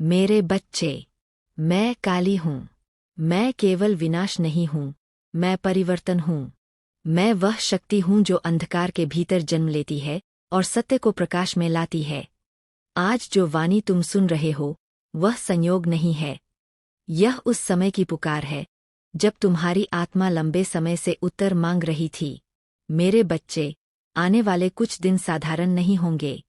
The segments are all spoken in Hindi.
मेरे बच्चे, मैं काली हूँ। मैं केवल विनाश नहीं हूँ, मैं परिवर्तन हूँ। मैं वह शक्ति हूँ जो अंधकार के भीतर जन्म लेती है और सत्य को प्रकाश में लाती है। आज जो वाणी तुम सुन रहे हो, वह संयोग नहीं है। यह उस समय की पुकार है, जब तुम्हारी आत्मा लंबे समय से उत्तर मांग रही थी। मेरे बच्चे, आने वाले कुछ दिन साधारण नहीं होंगे।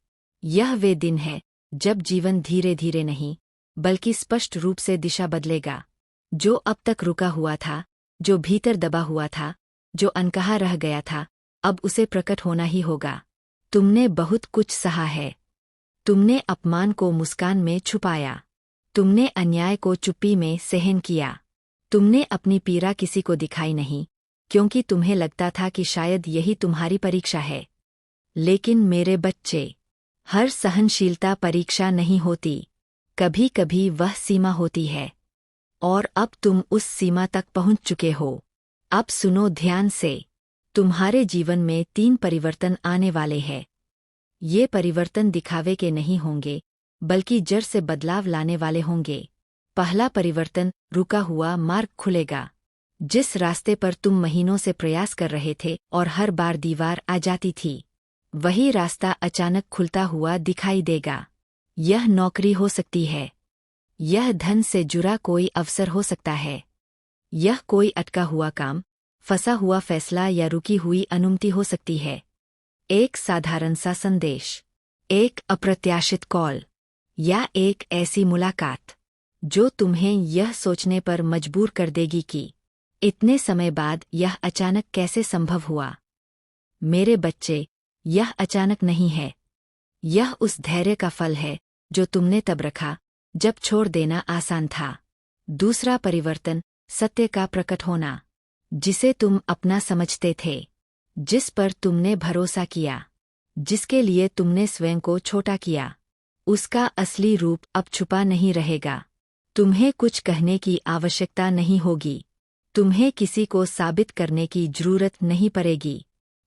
यह वे दिन है, जब जीवन धीरे धीरे नहीं, बल्कि स्पष्ट रूप से दिशा बदलेगा। जो अब तक रुका हुआ था, जो भीतर दबा हुआ था, जो अनकहा रह गया था, अब उसे प्रकट होना ही होगा। तुमने बहुत कुछ सहा है। तुमने अपमान को मुस्कान में छुपाया। तुमने अन्याय को चुप्पी में सहन किया। तुमने अपनी पीड़ा किसी को दिखाई नहीं, क्योंकि तुम्हें लगता था कि शायद यही तुम्हारी परीक्षा है। लेकिन मेरे बच्चे, हर सहनशीलता परीक्षा नहीं होती। कभी कभी वह सीमा होती है। और अब तुम उस सीमा तक पहुंच चुके हो। अब सुनो ध्यान से। तुम्हारे जीवन में 3 परिवर्तन आने वाले हैं। ये परिवर्तन दिखावे के नहीं होंगे, बल्कि जड़ से बदलाव लाने वाले होंगे। पहला परिवर्तन, रुका हुआ मार्ग खुलेगा। जिस रास्ते पर तुम महीनों से प्रयास कर रहे थे और हर बार दीवार आ जाती थी, वही रास्ता अचानक खुलता हुआ दिखाई देगा। यह नौकरी हो सकती है। यह धन से जुड़ा कोई अवसर हो सकता है। यह कोई अटका हुआ काम, फंसा हुआ फैसला या रुकी हुई अनुमति हो सकती है। एक साधारण सा संदेश, एक अप्रत्याशित कॉल, या एक ऐसी मुलाकात जो तुम्हें यह सोचने पर मजबूर कर देगी कि इतने समय बाद यह अचानक कैसे संभव हुआ। मेरे बच्चे, यह अचानक नहीं है। यह उस धैर्य का फल है जो तुमने तब रखा जब छोड़ देना आसान था। दूसरा परिवर्तन, सत्य का प्रकट होना, जिसे तुम अपना समझते थे, जिस पर तुमने भरोसा किया, जिसके लिए तुमने स्वयं को छोटा किया, उसका असली रूप अब छुपा नहीं रहेगा। तुम्हें कुछ कहने की आवश्यकता नहीं होगी। तुम्हें किसी को साबित करने की जरूरत नहीं पड़ेगी।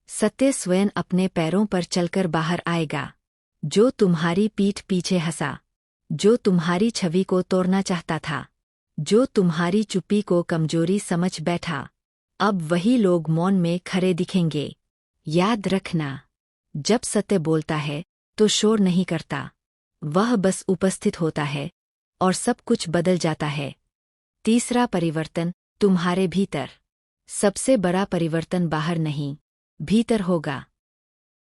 सत्य स्वयं अपने पैरों पर चलकर बाहर आएगा। जो तुम्हारी पीठ पीछे हंसा, जो तुम्हारी छवि को तोड़ना चाहता था, जो तुम्हारी चुप्पी को कमजोरी समझ बैठा, अब वही लोग मौन में खड़े दिखेंगे। याद रखना, जब सत्य बोलता है तो शोर नहीं करता। वह बस उपस्थित होता है और सब कुछ बदल जाता है। तीसरा परिवर्तन, तुम्हारे भीतर। सबसे बड़ा परिवर्तन बाहर नहीं, भीतर होगा।